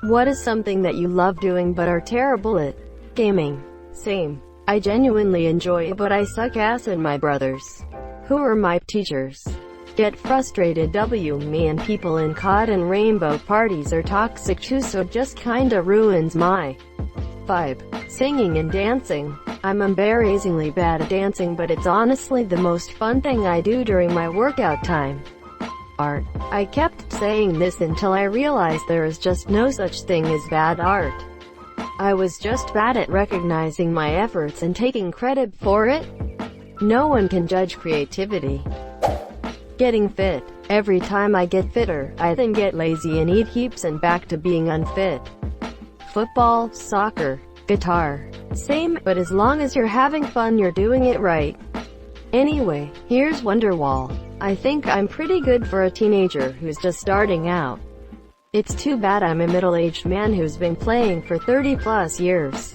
What is something that you love doing but are terrible at? Gaming. Same. I genuinely enjoy it but I suck ass at my brothers, who are my teachers. Get frustrated. Me and people in COD and rainbow parties are toxic too, so it just kinda ruins my vibe. Singing and dancing. I'm embarrassingly bad at dancing, but it's honestly the most fun thing I do during my workout time. Art. I kept saying this until I realized there is just no such thing as bad art. I was just bad at recognizing my efforts and taking credit for it. No one can judge creativity. Getting fit. Every time I get fitter, I then get lazy and eat heaps and back to being unfit. Football, soccer, guitar. Same, but as long as you're having fun you're doing it right. Anyway, here's Wonderwall. I think I'm pretty good for a teenager who's just starting out. It's too bad I'm a middle-aged man who's been playing for 30+ years.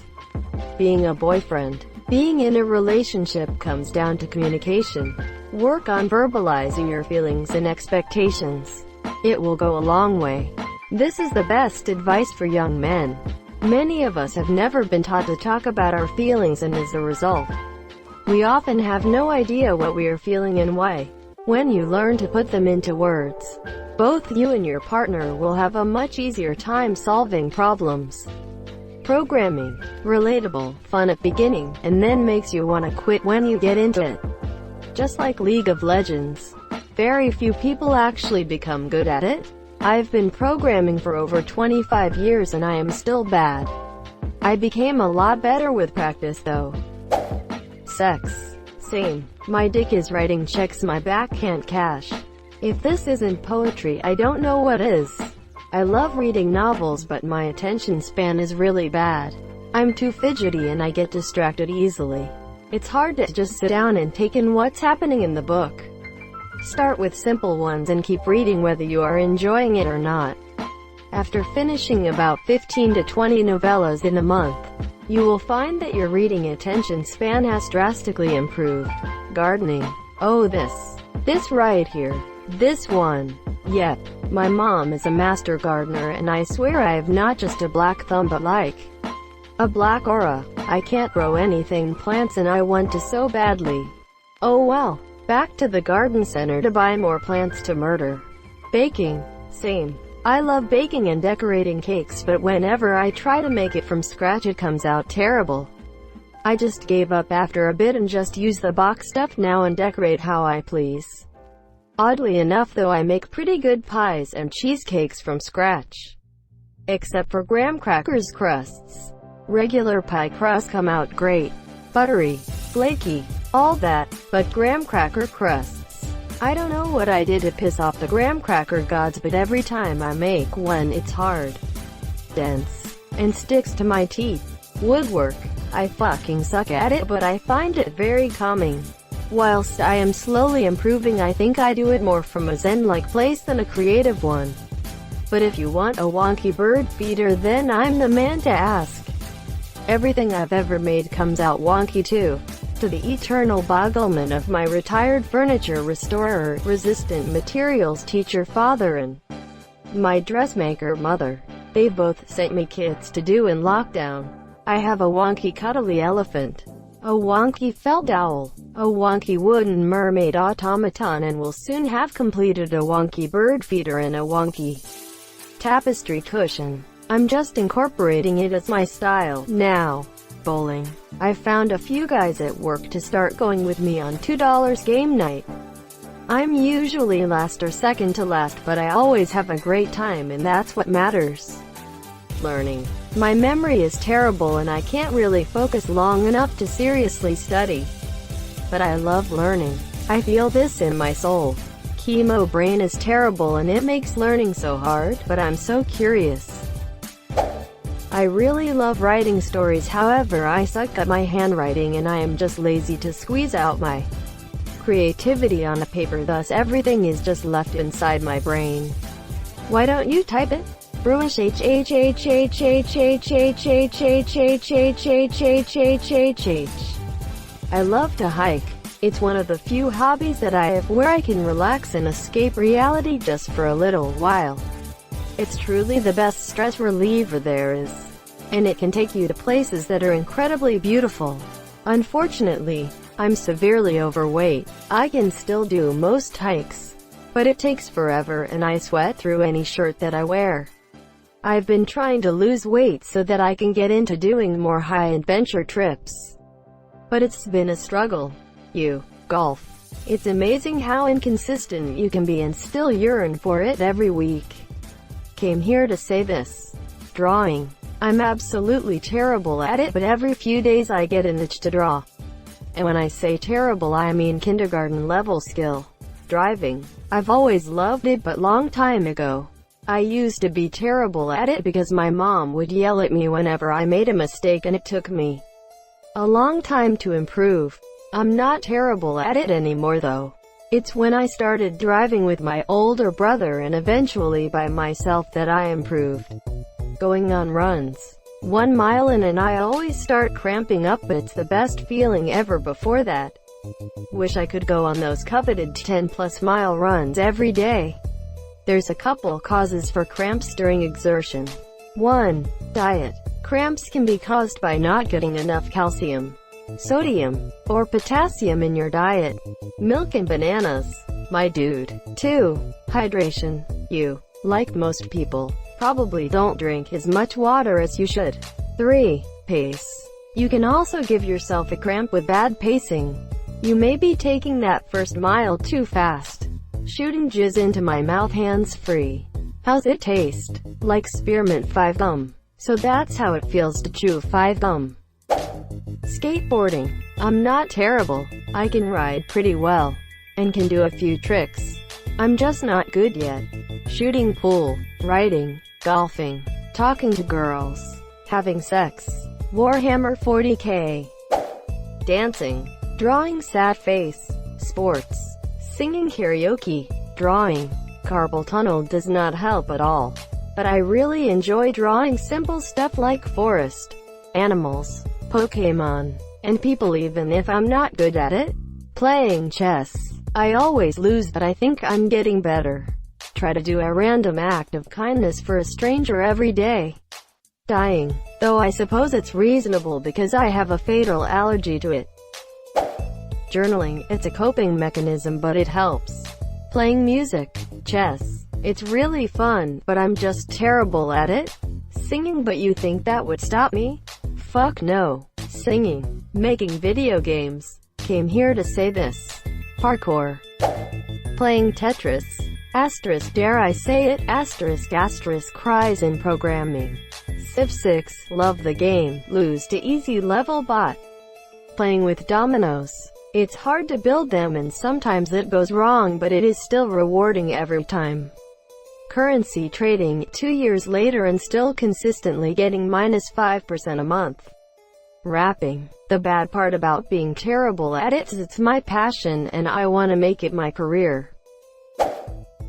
Being a boyfriend. Being in a relationship comes down to communication. Work on verbalizing your feelings and expectations. It will go a long way. This is the best advice for young men. Many of us have never been taught to talk about our feelings, and as a result, we often have no idea what we are feeling and why. When you learn to put them into words, both you and your partner will have a much easier time solving problems. Programming. Relatable, fun at beginning, and then makes you want to quit when you get into it. Just like League of Legends. Very few people actually become good at it. I've been programming for over 25 years and I am still bad. I became a lot better with practice though. Sex. Same. My dick is writing checks my back can't cash. If this isn't poetry, I don't know what is. I love reading novels but my attention span is really bad. I'm too fidgety and I get distracted easily. It's hard to just sit down and take in what's happening in the book. Start with simple ones and keep reading whether you are enjoying it or not. After finishing about 15 to 20 novellas in a month, you will find that your reading attention span has drastically improved. Gardening. Oh, this right here. This one. Yep. My mom is a master gardener and I swear I have not just a black thumb but like a black aura. I can't grow anything plants and I want to so badly. Oh well. Back to the garden center to buy more plants to murder. Baking. Same. I love baking and decorating cakes, but whenever I try to make it from scratch it comes out terrible. I just gave up after a bit and just use the box stuff now and decorate how I please. Oddly enough though, I make pretty good pies and cheesecakes from scratch. Except for graham crackers crusts. Regular pie crusts come out great. Buttery, flaky, all that, but graham cracker crusts. I don't know what I did to piss off the graham cracker gods, but every time I make one it's hard, dense, and sticks to my teeth. Woodwork. I fucking suck at it, but I find it very calming. Whilst I am slowly improving, I think I do it more from a zen-like place than a creative one. But if you want a wonky bird feeder, then I'm the man to ask. Everything I've ever made comes out wonky too. To the eternal bogglement of my retired furniture restorer, resistant materials teacher father and my dressmaker mother. They both sent me kits to do in lockdown. I have a wonky cuddly elephant, a wonky felt owl, a wonky wooden mermaid automaton, and will soon have completed a wonky bird feeder and a wonky tapestry cushion. I'm just incorporating it as my style now. Bowling. I found a few guys at work to start going with me on $2 game night. I'm usually last or second to last, but I always have a great time and that's what matters. Learning. My memory is terrible and I can't really focus long enough to seriously study. But I love learning. I feel this in my soul. Chemo brain is terrible and it makes learning so hard, but I'm so curious. I really love writing stories, however I suck at my handwriting and I am just lazy to squeeze out my creativity on a paper, thus everything is just left inside my brain. Why don't you type it? Bruish I love to hike. It's one of the few hobbies that I have where I can relax and escape reality just for a little while. It's truly the best stress reliever there is. And it can take you to places that are incredibly beautiful. Unfortunately, I'm severely overweight. I can still do most hikes, but it takes forever and I sweat through any shirt that I wear. I've been trying to lose weight so that I can get into doing more high-adventure trips. But it's been a struggle. Golf. It's amazing how inconsistent you can be and still yearn for it every week. Came here to say this. Drawing. I'm absolutely terrible at it, but every few days I get an itch to draw. And when I say terrible, I mean kindergarten level skill. Driving. I've always loved it, but long time ago, I used to be terrible at it because my mom would yell at me whenever I made a mistake, and it took me a long time to improve. I'm not terrible at it anymore though. It's when I started driving with my older brother and eventually by myself that I improved. Going on runs. 1 mile in and I always start cramping up, but it's the best feeling ever before that. Wish I could go on those coveted 10+ mile runs every day. There's a couple causes for cramps during exertion. 1. Diet. Cramps can be caused by not getting enough calcium, sodium, or potassium in your diet. Milk and bananas, my dude. 2. Hydration. You, like most people, probably don't drink as much water as you should. 3. Pace. You can also give yourself a cramp with bad pacing. You may be taking that first mile too fast. Shooting jizz into my mouth hands-free. How's it taste? Like spearmint 5 gum. So that's how it feels to chew 5 gum. Skateboarding. I'm not terrible. I can ride pretty well, and can do a few tricks. I'm just not good yet. Shooting pool, writing, golfing, talking to girls, having sex, Warhammer 40k, dancing, drawing sad face, sports, singing karaoke, drawing. Carpal tunnel does not help at all. But I really enjoy drawing simple stuff like forest, animals, Pokemon, and people even if I'm not good at it. Playing chess. I always lose, but I think I'm getting better. Try to do a random act of kindness for a stranger every day. Dying. Though I suppose it's reasonable because I have a fatal allergy to it. Journaling. It's a coping mechanism, but it helps. Playing music. Chess. It's really fun, but I'm just terrible at it. Singing, but you think that would stop me? Fuck no. Singing. Making video games. Came here to say this. Parkour. Playing Tetris. Asterisk, dare I say it, asterisk, cries in programming. Civ 6, love the game, lose to easy level bot. Playing with dominoes. It's hard to build them and sometimes it goes wrong, but it is still rewarding every time. Currency trading, 2 years later and still consistently getting -5% a month. Rapping. The bad part about being terrible at it is it's my passion and I want to make it my career.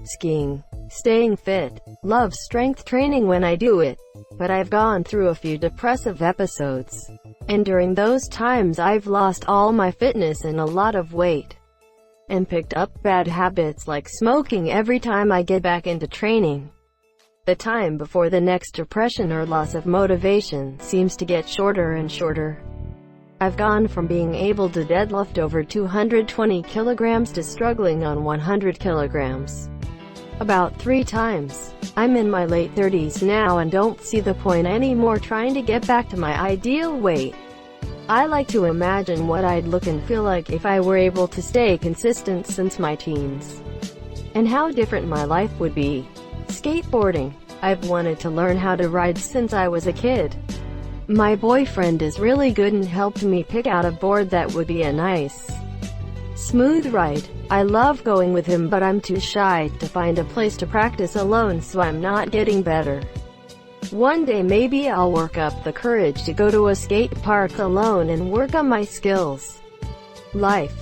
Skiing. Staying fit. Love strength training when I do it. But I've gone through a few depressive episodes. And during those times I've lost all my fitness and a lot of weight. And picked up bad habits like smoking every time I get back into training. The time before the next depression or loss of motivation seems to get shorter and shorter. I've gone from being able to deadlift over 220 kilograms to struggling on 100 kilograms. About 3 times. I'm in my late 30s now and don't see the point anymore trying to get back to my ideal weight. I like to imagine what I'd look and feel like if I were able to stay consistent since my teens. And how different my life would be. Skateboarding. I've wanted to learn how to ride since I was a kid. My boyfriend is really good and helped me pick out a board that would be a nice, smooth ride. I love going with him, but I'm too shy to find a place to practice alone, so I'm not getting better. One day maybe I'll work up the courage to go to a skate park alone and work on my skills. Life.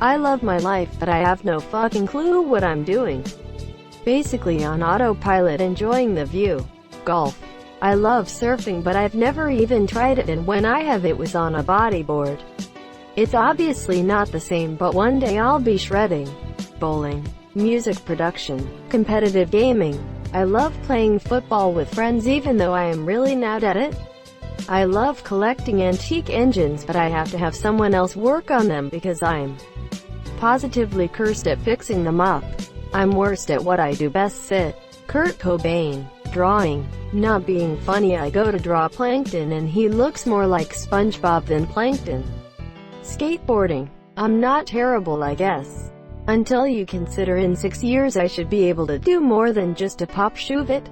I love my life, but I have no fucking clue what I'm doing. Basically on autopilot, enjoying the view. Golf. I love surfing, but I've never even tried it, and when I have, it was on a bodyboard. It's obviously not the same, but one day I'll be shredding. Bowling. music production, competitive gaming. I love playing football with friends even though I am really not at it. I love collecting antique engines, but I have to have someone else work on them because I'm positively cursed at fixing them up. I'm worst at what I do best. Sit. Kurt Cobain. Drawing. Not being funny, I go to draw plankton and he looks more like SpongeBob than plankton. Skateboarding. I'm not terrible, I guess. Until you consider in 6 years I should be able to do more than just a pop shoe it.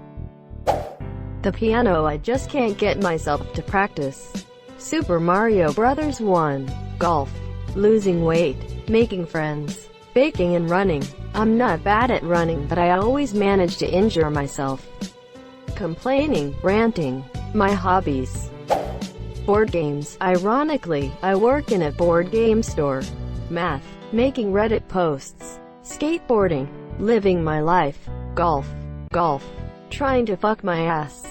The piano, I just can't get myself to practice. Super Mario Bros. 1. Golf. Losing weight. Making friends. Baking and running. I'm not bad at running, but I always manage to injure myself. Complaining, ranting. My hobbies. Board games. Ironically, I work in a board game store. Math. Making Reddit posts. Skateboarding. Living my life. Golf. Golf. Trying to fuck my ass.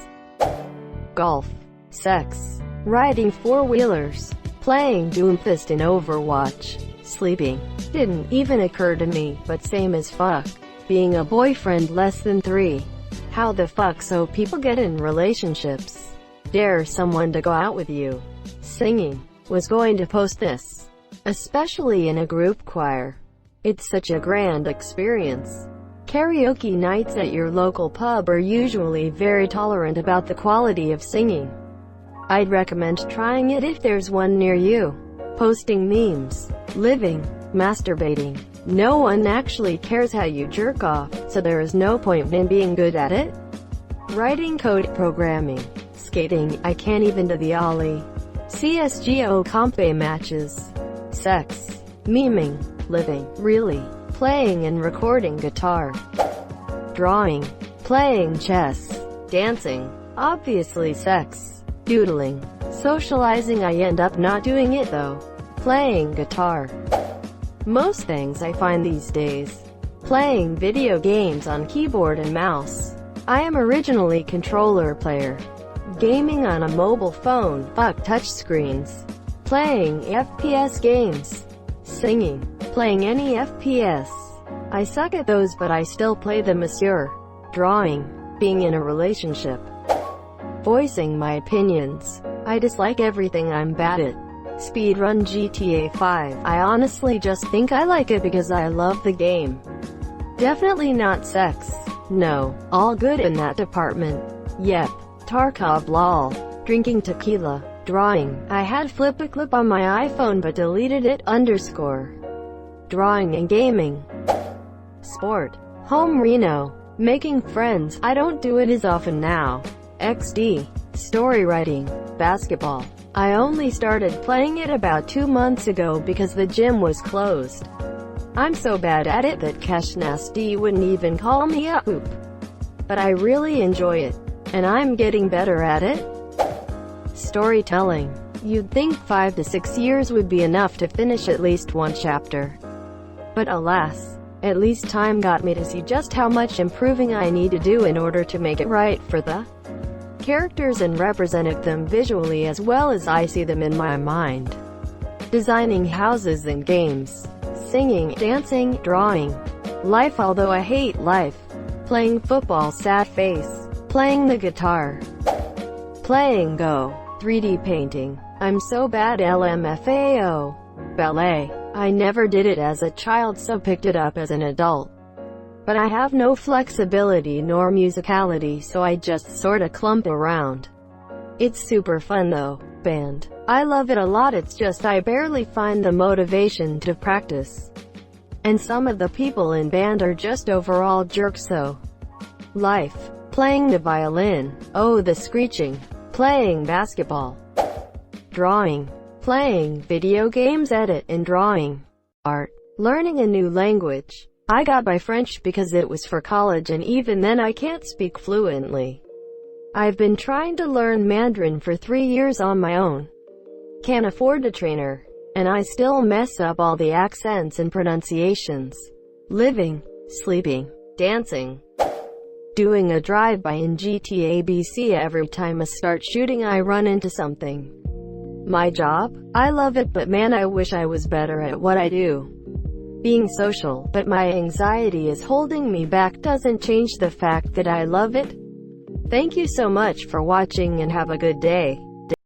Golf. Sex. Riding four-wheelers. Playing Doomfist in Overwatch. Sleeping. Didn't even occur to me, but same as fuck. Being a boyfriend less than 3. How the fuck so people get in relationships? Dare someone to go out with you. Singing. Was going to post this. Especially in a group choir. It's such a grand experience. Karaoke nights at your local pub are usually very tolerant about the quality of singing. I'd recommend trying it if there's one near you. Posting memes. Living. Masturbating. No one actually cares how you jerk off, so there is no point in being good at it. Writing code. Programming. Skating. I can't even do the ollie. CSGO comp matches. Sex. Memeing. Living. Really. Playing and recording guitar. Drawing. Playing chess. Dancing. Obviously sex. Doodling. Socializing. I end up not doing it though. Playing guitar. Most things I find these days. Playing video games on keyboard and mouse. I am originally controller player. Gaming on a mobile phone. Fuck touchscreens. Playing FPS games. Singing. Playing any FPS. I suck at those but I still play them, monsieur. Drawing. Being in a relationship. Voicing my opinions. I dislike everything I'm bad at. Speedrun GTA 5. I honestly just think I like it because I love the game. Definitely not sex. No, all good in that department. Yep. Tarkov lol. Drinking tequila. Drawing. I had Flip a Clip on my iPhone but deleted it. Drawing and gaming. Sport. Home Reno. Making friends. I don't do it as often now. XD. Story writing. Basketball. I only started playing it about 2 months ago because the gym was closed. I'm so bad at it that Keshnasty wouldn't even call me a hoop. But I really enjoy it. And I'm getting better at it. Storytelling. You'd think 5 to 6 years would be enough to finish at least one chapter. But alas, at least time got me to see just how much improving I need to do in order to make it right for the characters and represented them visually as well as I see them in my mind. Designing houses and games. Singing, dancing, drawing. Life although I hate life. Playing football sad face. Playing the guitar. Playing Go. 3D painting. I'm so bad LMFAO. Ballet. I never did it as a child so picked it up as an adult. But I have no flexibility nor musicality so I just sorta clump around. It's super fun though. Band. I love it a lot, it's just I barely find the motivation to practice. And some of the people in band are just overall jerks so. Life. Playing the violin. Oh the screeching. Playing basketball. Drawing. Playing video games, edit and drawing. Art. Learning a new language. I got my French because it was for college and even then I can't speak fluently. I've been trying to learn Mandarin for 3 years on my own. Can't afford a trainer. And I still mess up all the accents and pronunciations. Living. Sleeping. Dancing. Doing a drive-by in GTA BC. Every time I start shooting I run into something. My job? I love it but man I wish I was better at what I do. being social, but my anxiety is holding me back doesn't change the fact that I love it. Thank you so much for watching and have a good day.